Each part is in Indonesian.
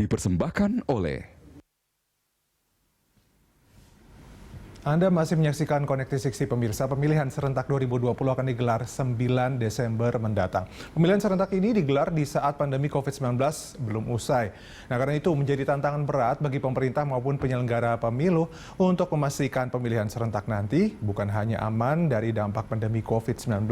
dipersembahkan oleh Anda masih menyaksikan Connected 60 pemirsa. Pemilihan serentak 2020 akan digelar 9 Desember mendatang. Pemilihan serentak ini digelar di saat pandemi COVID-19 belum usai. Nah, karena itu menjadi tantangan berat bagi pemerintah maupun penyelenggara pemilu untuk memastikan pemilihan serentak nanti bukan hanya aman dari dampak pandemi COVID-19,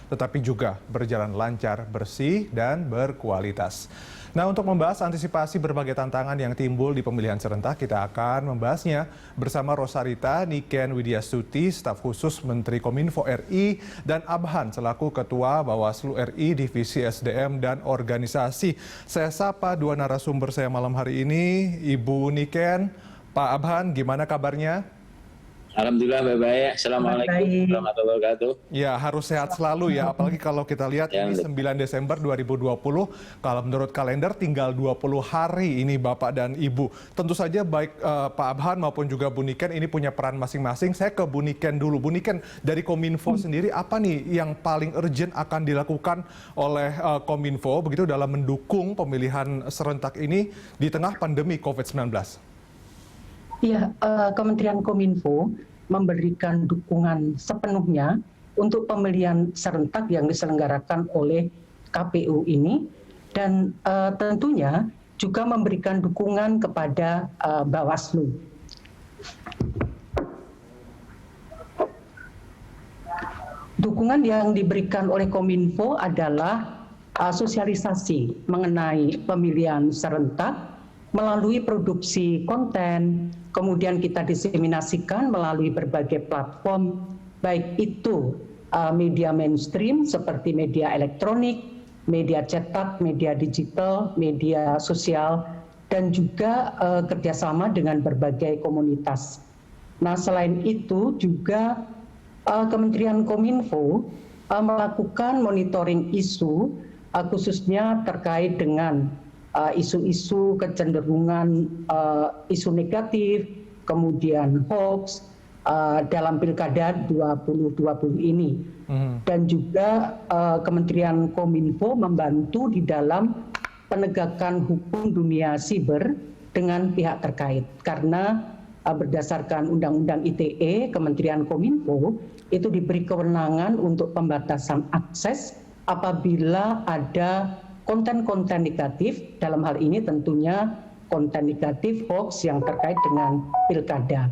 tetapi juga berjalan lancar, bersih, dan berkualitas. Nah, untuk membahas antisipasi berbagai tantangan yang timbul di pemilihan serentak, kita akan membahasnya bersama Rosarita Niken Widyastuti, staf khusus Menteri Kominfo RI, dan Abhan selaku Ketua Bawaslu RI Divisi SDM dan Organisasi. Saya sapa dua narasumber saya malam hari ini, Ibu Niken, Pak Abhan, gimana kabarnya? Alhamdulillah baik. Assalamualaikum warahmatullahi wabarakatuh. Ya, harus sehat selalu ya, apalagi kalau kita lihat ini 9 Desember 2020, kalau menurut kalender tinggal 20 hari ini Bapak dan Ibu. Tentu saja baik Pak Abhan maupun juga Bu Niken ini punya peran masing-masing. Saya ke Bu Niken dulu. Bu Niken, dari Kominfo sendiri apa nih yang paling urgent akan dilakukan oleh Kominfo begitu dalam mendukung pemilihan serentak ini di tengah pandemi COVID-19? Ya, Kementerian Kominfo memberikan dukungan sepenuhnya untuk pemilihan serentak yang diselenggarakan oleh KPU ini, dan tentunya juga memberikan dukungan kepada Bawaslu. Dukungan yang diberikan oleh Kominfo adalah sosialisasi mengenai pemilihan serentak melalui produksi konten, kemudian kita diseminasikan melalui berbagai platform, baik itu media mainstream seperti media elektronik, media cetak, media digital, media sosial, dan juga kerjasama dengan berbagai komunitas. Nah, selain itu juga Kementerian Kominfo melakukan monitoring isu, khususnya terkait dengan isu-isu kecenderungan isu negatif, kemudian hoax dalam Pilkada 2020 ini. Dan juga Kementerian Kominfo membantu di dalam penegakan hukum dunia siber dengan pihak terkait. Karena berdasarkan Undang-Undang ITE, Kementerian Kominfo itu diberi kewenangan untuk pembatasan akses apabila ada konten-konten negatif, dalam hal ini tentunya konten negatif hoax yang terkait dengan pilkada.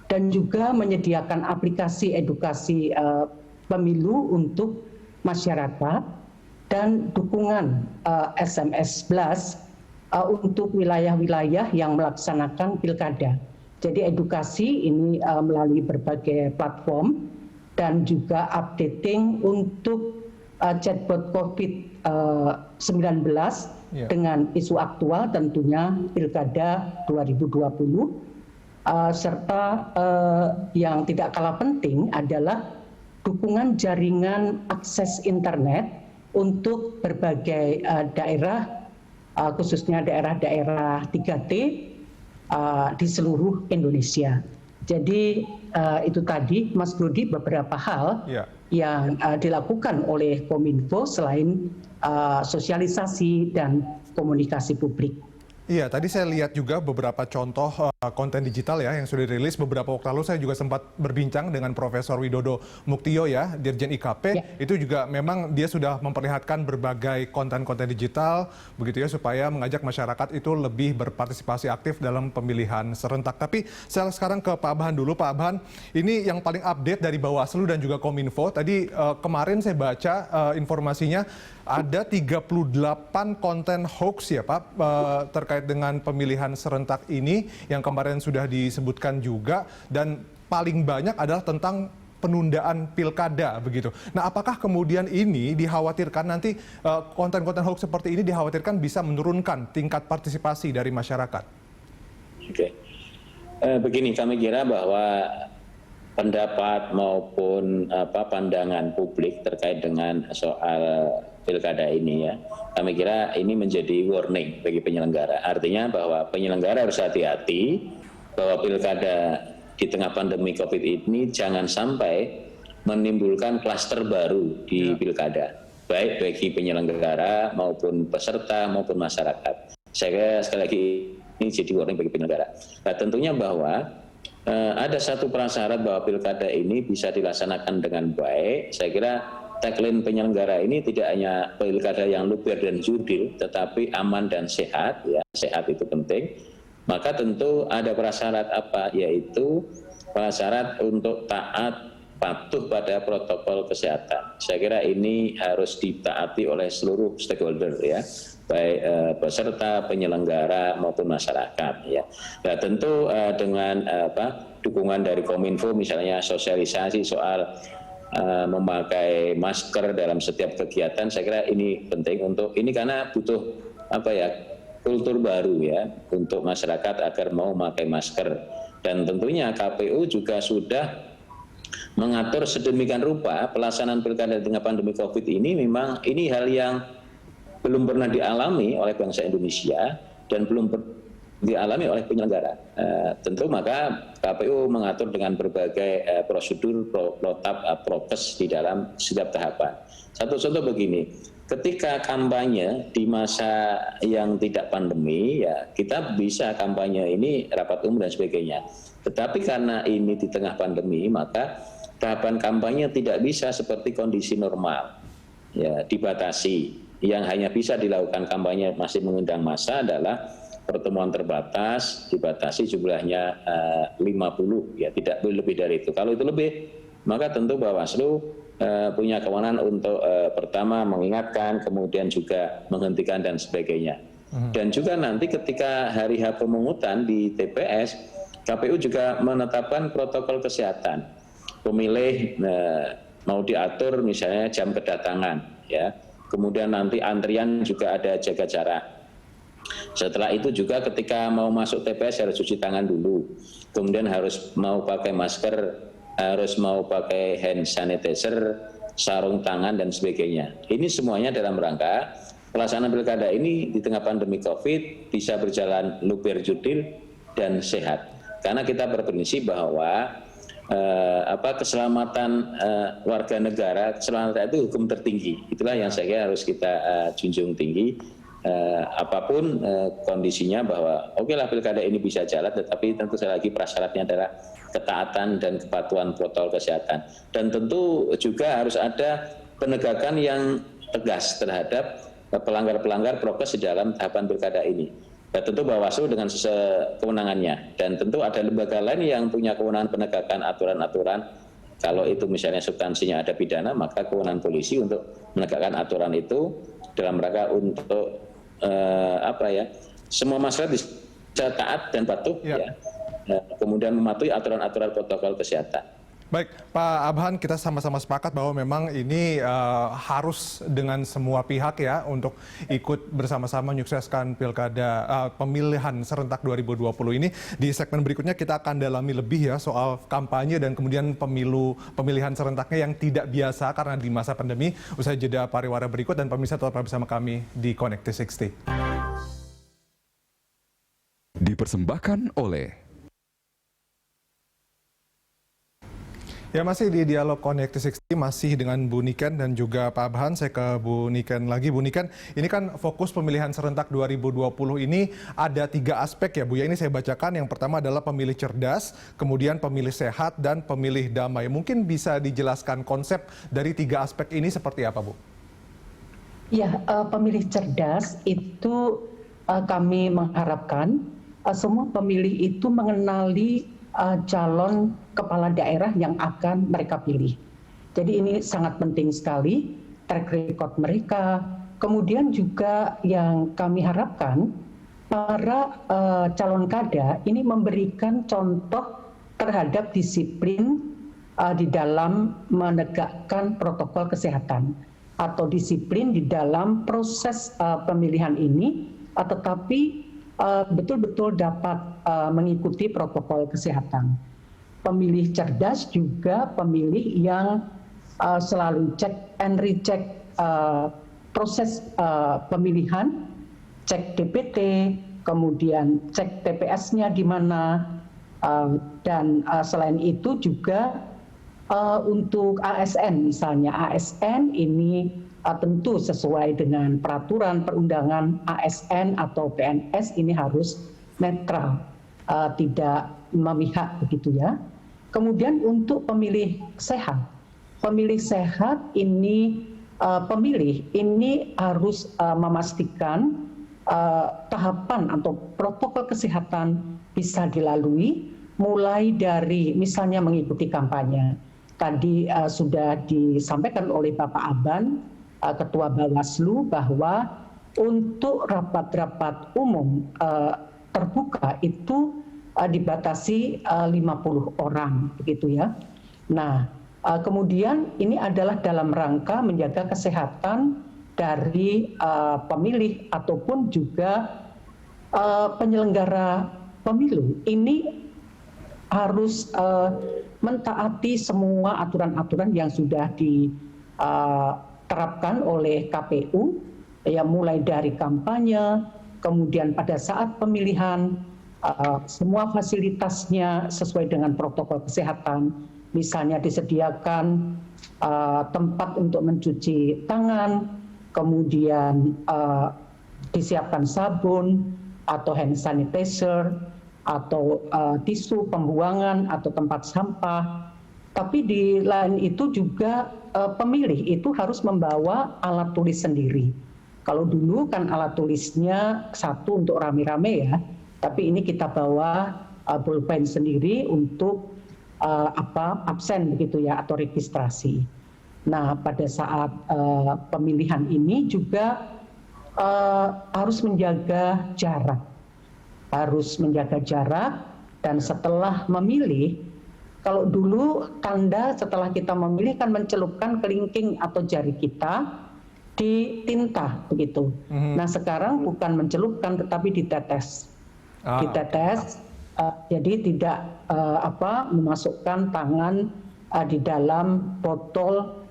Dan juga menyediakan aplikasi edukasi pemilu untuk masyarakat dan dukungan SMS Blast untuk wilayah-wilayah yang melaksanakan pilkada. Jadi edukasi ini melalui berbagai platform dan juga updating untuk chatbot COVID-19 dengan isu aktual tentunya Pilkada 2020, serta yang tidak kalah penting adalah dukungan jaringan akses internet untuk berbagai daerah, khususnya daerah-daerah 3T di seluruh Indonesia. Jadi itu tadi Mas Brudi beberapa hal yang dilakukan oleh Kominfo selain sosialisasi dan komunikasi publik. Iya, tadi saya lihat juga beberapa contoh konten digital ya yang sudah dirilis beberapa waktu lalu. Saya juga sempat berbincang dengan Profesor Widodo Muktio ya, Dirjen IKP. Ya. Itu juga memang dia sudah memperlihatkan berbagai konten-konten digital begitu ya supaya mengajak masyarakat itu lebih berpartisipasi aktif dalam pemilihan serentak. Tapi saya sekarang ke Pak Abhan dulu. Pak Abhan, ini yang paling update dari Bawaslu dan juga Kominfo. Tadi kemarin saya baca informasinya ada 38 konten hoax ya Pak terkait dengan pemilihan serentak ini yang kemarin sudah disebutkan juga, dan paling banyak adalah tentang penundaan pilkada begitu. Nah, apakah kemudian ini dikhawatirkan nanti konten-konten hoax seperti ini dikhawatirkan bisa menurunkan tingkat partisipasi dari masyarakat? Oke, begini, kami kira bahwa pendapat maupun pandangan publik terkait dengan soal pilkada ini ya, kami kira ini menjadi warning bagi penyelenggara. Artinya bahwa penyelenggara harus hati-hati bahwa pilkada di tengah pandemi COVID ini jangan sampai menimbulkan klaster baru di pilkada, baik bagi penyelenggara maupun peserta maupun masyarakat. Saya kira sekali lagi ini jadi warning bagi penyelenggara. Nah, tentunya bahwa ada satu prasyarat bahwa pilkada ini bisa dilaksanakan dengan baik. Saya kira tagline penyelenggara ini tidak hanya pilkada yang luber dan jurdil, tetapi aman dan sehat. Ya, sehat itu penting. Maka tentu ada prasyarat apa? Yaitu prasyarat untuk taat patuh pada protokol kesehatan. Saya kira ini harus ditaati oleh seluruh stakeholder ya, baik peserta, penyelenggara maupun masyarakat ya. Nah, tentu dengan dukungan dari Kominfo misalnya sosialisasi soal memakai masker dalam setiap kegiatan, saya kira ini penting untuk ini karena butuh kultur baru ya untuk masyarakat agar mau memakai masker. Dan tentunya KPU juga sudah mengatur sedemikian rupa pelaksanaan pilkada di tengah pandemi COVID ini. Memang ini hal yang belum pernah dialami oleh bangsa Indonesia dan belum dialami oleh penyelenggara. Tentu maka KPU mengatur dengan berbagai prosedur, protap, prokes di dalam setiap tahapan. Satu contoh begini, ketika kampanye di masa yang tidak pandemi, ya kita bisa kampanye ini rapat umum dan sebagainya. Tetapi karena ini di tengah pandemi, maka tahapan kampanye tidak bisa seperti kondisi normal, ya dibatasi. Yang hanya bisa dilakukan kampanye masih mengundang massa adalah pertemuan terbatas, dibatasi jumlahnya 50, ya tidak boleh lebih dari itu. Kalau itu lebih, maka tentu Bawaslu punya kewenangan untuk pertama mengingatkan, kemudian juga menghentikan dan sebagainya. Dan juga nanti ketika hari H pemungutan di TPS, KPU juga menetapkan protokol kesehatan. Pemilih mau diatur misalnya jam kedatangan, ya. Kemudian nanti antrian juga ada jaga jarak. Setelah itu juga ketika mau masuk TPS harus cuci tangan dulu. Kemudian harus mau pakai masker, harus mau pakai hand sanitizer, sarung tangan dan sebagainya. Ini semuanya dalam rangka pelaksanaan pilkada ini di tengah pandemi COVID bisa berjalan luber, jurdil dan sehat. Karena kita berprinsip bahwa keselamatan warga negara, keselamatan itu hukum tertinggi. Itulah yang saya kira harus kita junjung tinggi. Apapun kondisinya bahwa okelah pilkada ini bisa jalan, tetapi tentu sekali lagi prasyaratnya adalah ketaatan dan kepatuhan protokol kesehatan. Dan tentu juga harus ada penegakan yang tegas terhadap pelanggar-pelanggar prokes di dalam tahapan pilkada ini. Dan tentu Bawaslu dengan kewenangannya, dan tentu ada lembaga lain yang punya kewenangan penegakan aturan-aturan. Kalau itu misalnya substansinya ada pidana, maka kewenangan polisi untuk menegakkan aturan itu dalam rangka untuk semua masyarakat bisa taat dan patuh, ya. Kemudian mematuhi aturan-aturan protokol kesehatan. Baik, Pak Abhan, kita sama-sama sepakat bahwa memang ini harus dengan semua pihak ya untuk ikut bersama-sama menyukseskan pilkada pemilihan serentak 2020 ini. Di segmen berikutnya kita akan dalami lebih ya soal kampanye dan kemudian pemilihan serentaknya yang tidak biasa karena di masa pandemi. Usai jeda pariwara berikut dan pemirsa tetap bersama kami di Connected 60. Dipersembahkan oleh Ya, masih di Dialog Connected 60, masih dengan Bu Niken dan juga Pak Abhan. Saya ke Bu Niken lagi. Bu Niken, ini kan fokus pemilihan serentak 2020 ini ada 3 aspek ya Bu ya. Ini saya bacakan. Yang pertama adalah pemilih cerdas, kemudian pemilih sehat, dan pemilih damai. Mungkin bisa dijelaskan konsep dari 3 aspek ini seperti apa Bu? Ya, pemilih cerdas itu kami mengharapkan semua pemilih itu mengenali calon kepala daerah yang akan mereka pilih. Jadi ini sangat penting sekali, track record mereka. Kemudian juga yang kami harapkan, para calon kada ini memberikan contoh terhadap disiplin di dalam menegakkan protokol kesehatan, atau disiplin di dalam proses pemilihan ini, tetapi betul-betul dapat mengikuti protokol kesehatan. Pemilih cerdas juga pemilih yang selalu cek and recheck proses pemilihan, cek DPT, kemudian cek TPS-nya di mana, dan selain itu juga untuk ASN misalnya, ASN ini tentu sesuai dengan peraturan perundangan ASN atau PNS ini harus netral, tidak memihak begitu ya. Kemudian untuk pemilih sehat ini pemilih ini harus memastikan tahapan atau protokol kesehatan bisa dilalui, mulai dari misalnya mengikuti kampanye. Tadi sudah disampaikan oleh Bapak Aban, Ketua Bawaslu, bahwa untuk rapat-rapat umum terbuka itu dibatasi 50 orang, begitu ya. Nah, kemudian ini adalah dalam rangka menjaga kesehatan dari pemilih ataupun juga penyelenggara pemilu. Ini harus mentaati semua aturan-aturan yang sudah diterapkan oleh KPU, ya, mulai dari kampanye, kemudian pada saat pemilihan semua fasilitasnya sesuai dengan protokol kesehatan, misalnya disediakan tempat untuk mencuci tangan, kemudian disiapkan sabun atau hand sanitizer, atau tisu pembuangan atau tempat sampah. Tapi di lain itu juga pemilih itu harus membawa alat tulis sendiri. Kalau dulu kan alat tulisnya satu untuk rame-rame ya, tapi ini kita bawa pulpen sendiri untuk absen begitu ya, atau registrasi. Nah, pada saat pemilihan ini juga harus menjaga jarak. Dan setelah memilih, kalau dulu tanda setelah kita memilih kan mencelupkan kelingking atau jari kita di tinta begitu. Nah, sekarang bukan mencelupkan tetapi ditetes. Jadi tidak memasukkan tangan di dalam botol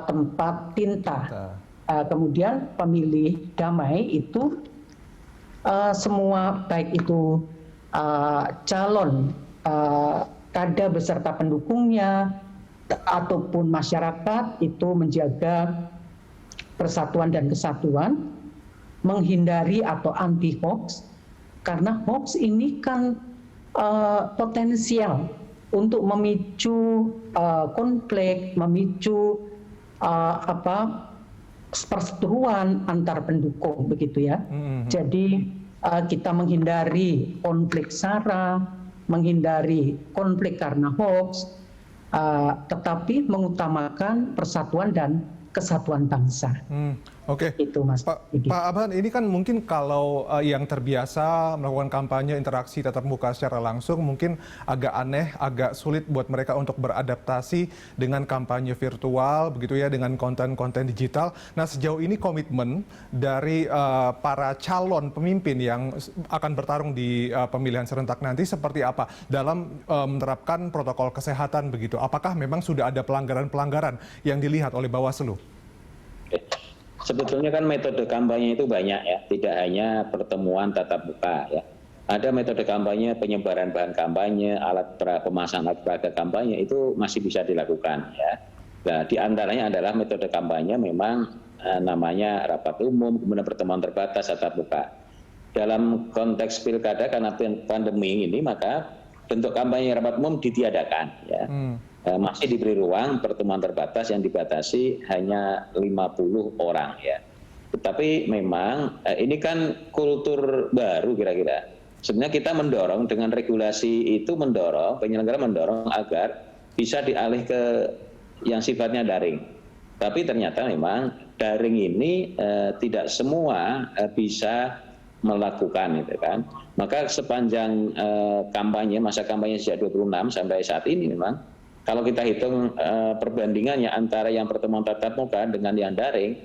tempat tinta. Kemudian pemilih damai itu semua baik itu calon kada beserta pendukungnya ataupun masyarakat itu menjaga persatuan dan kesatuan, menghindari atau anti hoax, karena hoax ini kan potensial untuk memicu konflik, memicu perseteruan antar pendukung begitu ya. Jadi kita menghindari konflik SARA, menghindari konflik karena hoax, tetapi mengutamakan persatuan dan kesatuan bangsa. Oke. Itu Mas. Pak Aban, ini kan mungkin kalau yang terbiasa melakukan kampanye interaksi tatap muka secara langsung mungkin agak aneh, agak sulit buat mereka untuk beradaptasi dengan kampanye virtual begitu ya, dengan konten-konten digital. Nah, sejauh ini komitmen dari para calon pemimpin yang akan bertarung di pemilihan serentak nanti seperti apa dalam menerapkan protokol kesehatan begitu? Apakah memang sudah ada pelanggaran-pelanggaran yang dilihat oleh Bawaslu? Sebetulnya kan metode kampanye itu banyak ya, tidak hanya pertemuan tatap muka ya. Ada metode kampanye penyebaran bahan kampanye, pemasang alat peraga kampanye itu masih bisa dilakukan ya. Nah, di antaranya adalah metode kampanye memang namanya rapat umum, kemudian pertemuan terbatas tatap muka. Dalam konteks pilkada karena pandemi ini maka bentuk kampanye rapat umum ditiadakan ya. Masih diberi ruang pertemuan terbatas yang dibatasi hanya 50 orang ya. Tetapi memang ini kan kultur baru kira-kira. Sebenarnya kita mendorong dengan regulasi itu penyelenggara mendorong agar bisa dialih ke yang sifatnya daring. Tapi ternyata memang daring ini tidak semua bisa melakukan itu kan. Maka sepanjang masa kampanye sejak 26 sampai saat ini memang kalau kita hitung perbandingannya antara yang pertemuan tatap muka dengan yang daring,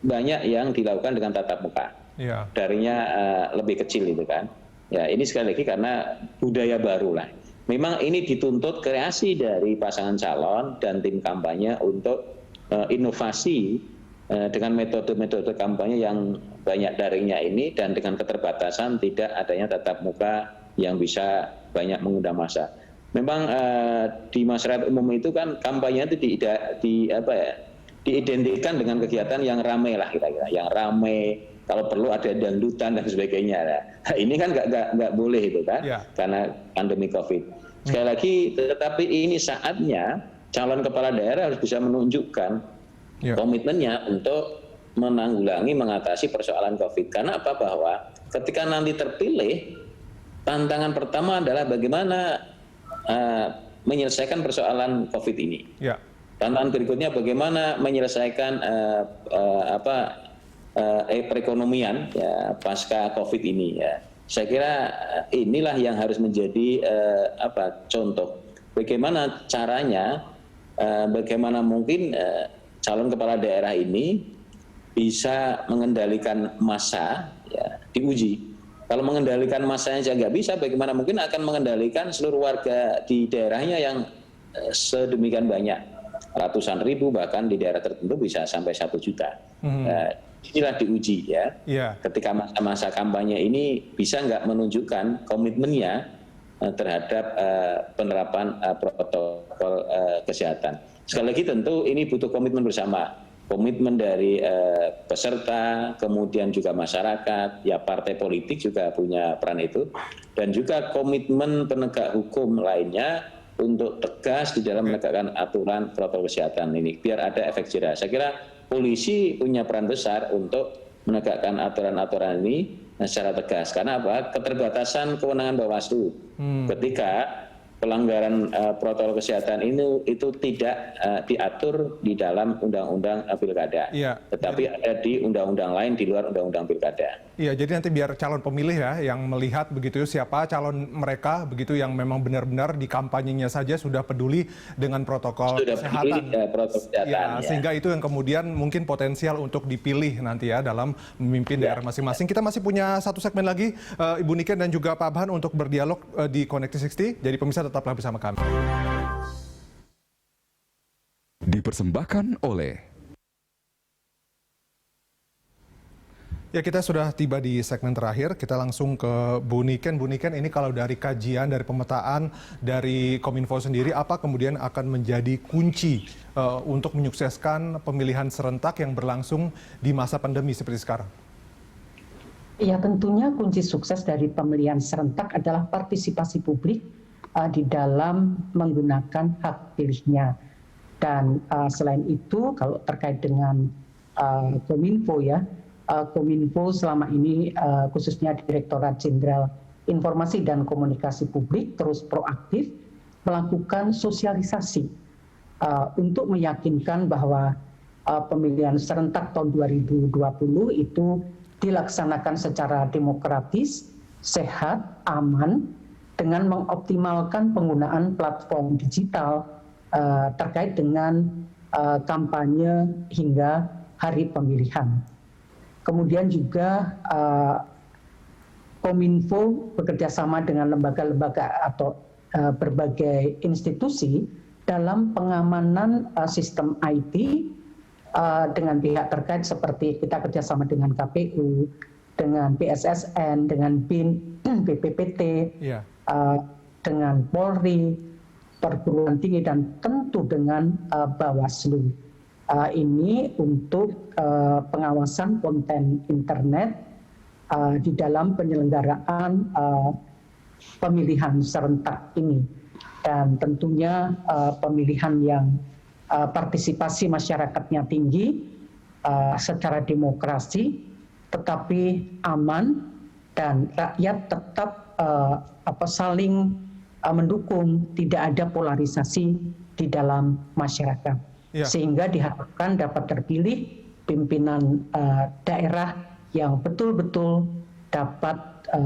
banyak yang dilakukan dengan tatap muka. Yeah. Daringnya lebih kecil itu kan. Ya, ini sekali lagi karena budaya baru lah. Memang ini dituntut kreasi dari pasangan calon dan tim kampanye untuk inovasi dengan metode-metode kampanye yang banyak daringnya ini dan dengan keterbatasan tidak adanya tatap muka yang bisa banyak mengundang massa. Memang di masyarakat umum itu kan kampanye itu diidentikan dengan kegiatan yang ramai lah kira-kira, yang ramai. Kalau perlu ada dangdutan dan sebagainya. Nah, ini kan nggak boleh itu kan, karena pandemi COVID. Sekali lagi, tetapi ini saatnya calon kepala daerah harus bisa menunjukkan komitmennya untuk menanggulangi, mengatasi persoalan COVID. Karena apa? Bahwa ketika nanti terpilih, tantangan pertama adalah bagaimana menyelesaikan persoalan COVID ini. Tantangan berikutnya bagaimana menyelesaikan perekonomian pasca COVID ini. Saya kira inilah yang harus menjadi contoh. Bagaimana caranya, bagaimana mungkin calon kepala daerah ini bisa mengendalikan massa, diuji. Kalau mengendalikan massanya saja nggak bisa, bagaimana mungkin akan mengendalikan seluruh warga di daerahnya yang sedemikian banyak, ratusan ribu, bahkan di daerah tertentu bisa sampai 1 juta. Inilah diuji ketika masa-masa kampanye ini bisa nggak menunjukkan komitmennya terhadap penerapan protokol kesehatan. Sekali lagi tentu ini butuh komitmen bersama, komitmen dari peserta, kemudian juga masyarakat, partai politik juga punya peran itu, dan juga komitmen penegak hukum lainnya untuk tegas di dalam menegakkan aturan protokol kesehatan ini, biar ada efek jerah. Saya kira polisi punya peran besar untuk menegakkan aturan-aturan ini secara tegas. Karena apa? Keterbatasan kewenangan Bawaslu ketika pelanggaran protokol kesehatan itu tidak diatur di dalam undang-undang pilkada, tetapi ada di undang-undang lain di luar undang-undang pilkada. Iya, jadi nanti biar calon pemilih yang melihat begitu siapa calon mereka begitu yang memang benar-benar di kampanyenya saja sudah peduli dengan protokol kesehatan. Sehingga itu yang kemudian mungkin potensial untuk dipilih nanti dalam memimpin daerah masing-masing. Kita masih punya satu segmen lagi, Ibu Niken dan juga Pak Abhan untuk berdialog di Connected 60. Jadi pemirsa tetaplah bersama kami. Dipersembahkan oleh kita sudah tiba di segmen terakhir. Kita langsung ke Bu Niken. Bu Niken, ini kalau dari kajian, dari pemetaan dari Kominfo sendiri, apa kemudian akan menjadi kunci untuk menyukseskan pemilihan serentak yang berlangsung di masa pandemi seperti sekarang? Ya, tentunya kunci sukses dari pemilihan serentak adalah partisipasi publik di dalam menggunakan hak pilihnya. Dan selain itu, kalau terkait dengan Kominfo Kominfo selama ini khususnya Direktorat Jenderal Informasi dan Komunikasi Publik terus proaktif melakukan sosialisasi untuk meyakinkan bahwa pemilihan serentak tahun 2020 itu dilaksanakan secara demokratis, sehat, aman, dengan mengoptimalkan penggunaan platform digital terkait dengan kampanye hingga hari pemilihan. Kemudian juga Kominfo bekerjasama dengan lembaga-lembaga atau berbagai institusi dalam pengamanan sistem IT dengan pihak terkait seperti kita kerjasama dengan KPU, dengan BSSN, dengan BIN, BPPT, dengan Polri, perguruan tinggi, dan tentu dengan Bawaslu. Ini untuk pengawasan konten internet di dalam penyelenggaraan pemilihan serentak ini. Dan tentunya pemilihan yang partisipasi masyarakatnya tinggi, secara demokrasi, tetapi aman, dan rakyat tetap saling mendukung, tidak ada polarisasi di dalam masyarakat. Sehingga diharapkan dapat terpilih pimpinan daerah yang betul-betul dapat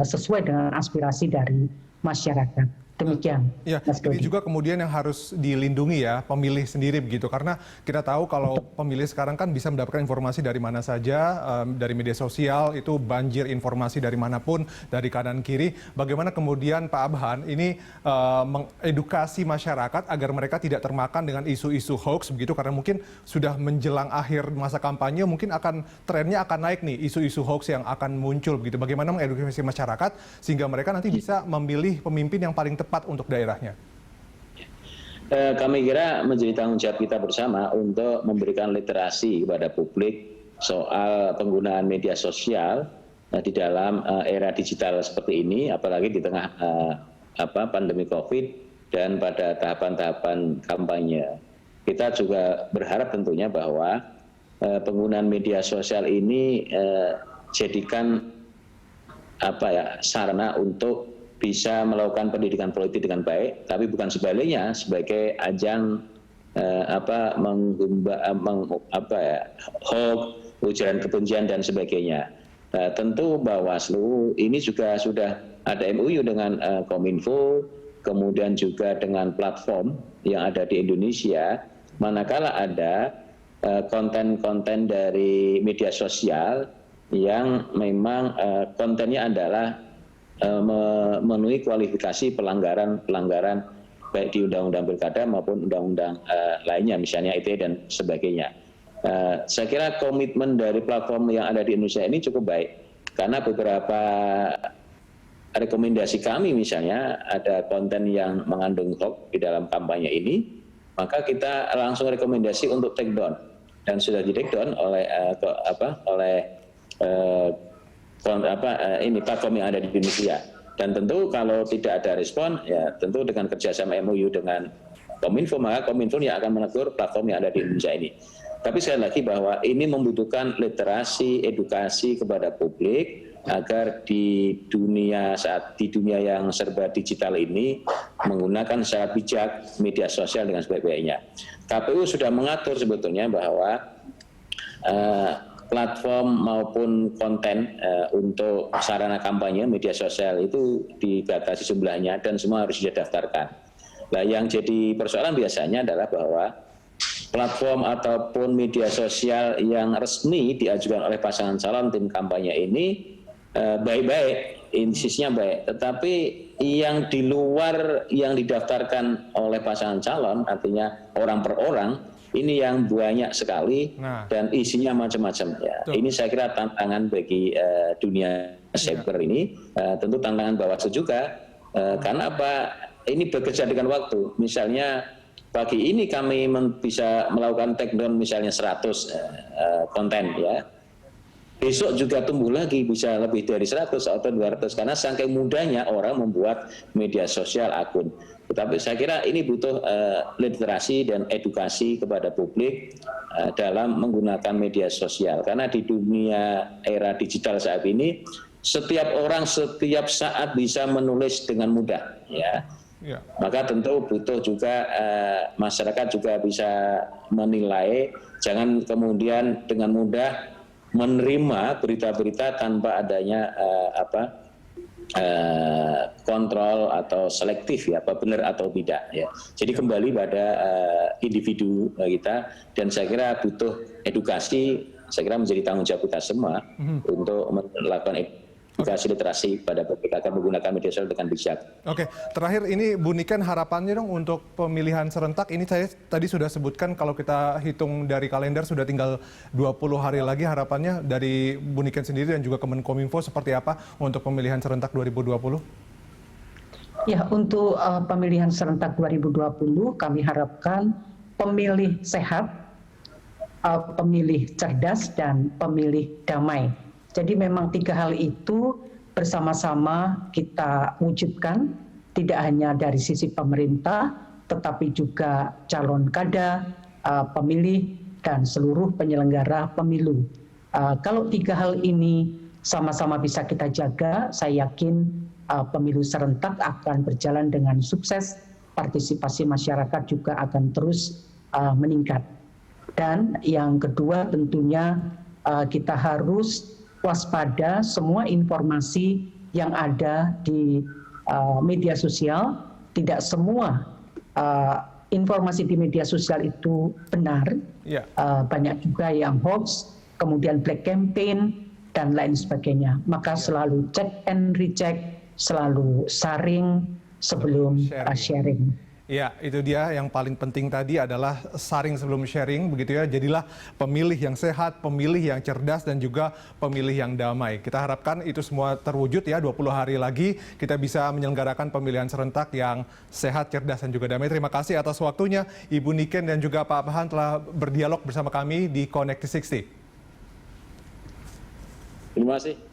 sesuai dengan aspirasi dari masyarakat. Demikian. Ini juga kemudian yang harus dilindungi pemilih sendiri begitu, karena kita tahu kalau pemilih sekarang kan bisa mendapatkan informasi dari mana saja, dari media sosial itu banjir informasi dari manapun, dari kanan kiri. Bagaimana kemudian Pak Abhan ini mengedukasi masyarakat agar mereka tidak termakan dengan isu-isu hoax begitu, karena mungkin sudah menjelang akhir masa kampanye, mungkin trennya akan naik nih isu-isu hoax yang akan muncul begitu. Bagaimana mengedukasi masyarakat sehingga mereka nanti bisa memilih pemimpin yang paling tepat untuk daerahnya? Kami kira menjadi tanggung jawab kita bersama untuk memberikan literasi kepada publik soal penggunaan media sosial di dalam era digital seperti ini, apalagi di tengah pandemi COVID dan pada tahapan-tahapan kampanye. Kita juga berharap tentunya bahwa penggunaan media sosial ini jadikan sarana untuk bisa melakukan pendidikan politik dengan baik, tapi bukan sebaliknya sebagai ajang hoax, ujaran kebencian dan sebagainya. Tentu Bawaslu ini juga sudah ada MOU dengan Kominfo, kemudian juga dengan platform yang ada di Indonesia. Manakala ada konten-konten dari media sosial yang memang kontennya adalah memenuhi kualifikasi pelanggaran baik di Undang-Undang Pilkada maupun undang-undang lainnya, misalnya ITE dan sebagainya. Saya kira komitmen dari platform yang ada di Indonesia ini cukup baik, karena beberapa rekomendasi kami misalnya ada konten yang mengandung hoax di dalam kampanye ini, maka kita langsung rekomendasi untuk take down, dan sudah di take down oleh platform yang ada di Indonesia. Dan tentu kalau tidak ada respon, ya tentu dengan kerjasama MOU dengan Kominfo, maka Kominfo yang akan menegur platform yang ada di Indonesia ini. Tapi sekali lagi bahwa ini membutuhkan literasi, edukasi kepada publik agar di dunia yang serba digital ini menggunakan secara bijak media sosial dengan sebaik-baiknya. KPU sudah mengatur sebetulnya bahwa platform maupun konten untuk sarana kampanye media sosial itu dibatasi jumlahnya dan semua harus didaftarkan. Nah, yang jadi persoalan biasanya adalah bahwa platform ataupun media sosial yang resmi diajukan oleh pasangan calon tim kampanye ini baik-baik, insisnya baik, tetapi yang di luar yang didaftarkan oleh pasangan calon, artinya orang per orang, ini yang banyak sekali dan isinya macam-macam. Ya, ini saya kira tantangan bagi dunia cyber ini, tentu tantangan Bawaslu juga. Karena apa? Ini bekerja dengan waktu. Misalnya pagi ini kami bisa melakukan take down misalnya 100 konten, ya. Besok juga tumbuh lagi bisa lebih dari 100 atau 200 karena saking mudahnya orang membuat media sosial akun. Tetapi saya kira ini butuh literasi dan edukasi kepada publik dalam menggunakan media sosial. Karena di dunia era digital saat ini, setiap orang setiap saat bisa menulis dengan mudah, ya. Ya. Maka tentu butuh juga masyarakat juga bisa menilai, jangan kemudian dengan mudah menerima berita-berita tanpa adanya kontrol atau selektif, ya, apa benar atau tidak, ya. Jadi kembali pada individu kita, dan saya kira butuh edukasi, saya kira menjadi tanggung jawab kita semua untuk melakukan edukasi literasi pada publik akan menggunakan media sosial dengan bijak. Oke, terakhir ini Bu Niken, harapannya dong untuk pemilihan serentak ini, saya tadi sudah sebutkan kalau kita hitung dari kalender sudah tinggal 20 hari lagi, harapannya dari Bu Niken sendiri dan juga Kemenkominfo seperti apa untuk pemilihan serentak 2020? Ya, untuk pemilihan serentak 2020 kami harapkan pemilih sehat, pemilih cerdas, dan pemilih damai. Jadi memang 3 hal itu bersama-sama kita wujudkan, tidak hanya dari sisi pemerintah, tetapi juga calon kada, pemilih, dan seluruh penyelenggara pemilu. Kalau 3 hal ini sama-sama bisa kita jaga, saya yakin pemilu serentak akan berjalan dengan sukses, partisipasi masyarakat juga akan terus meningkat. Dan yang kedua tentunya kita harus waspada semua informasi yang ada di media sosial. Tidak semua informasi di media sosial itu benar. Yeah. Banyak juga yang hoax, kemudian black campaign, dan lain sebagainya. Maka selalu check and recheck, selalu saring sebelum sharing. Ya, itu dia yang paling penting tadi adalah saring sebelum sharing, begitu ya. Jadilah pemilih yang sehat, pemilih yang cerdas, dan juga pemilih yang damai. Kita harapkan itu semua terwujud ya, 20 hari lagi kita bisa menyelenggarakan pemilihan serentak yang sehat, cerdas, dan juga damai. Terima kasih atas waktunya, Ibu Niken dan juga Pak Pahan telah berdialog bersama kami di Connect 60. Terima kasih.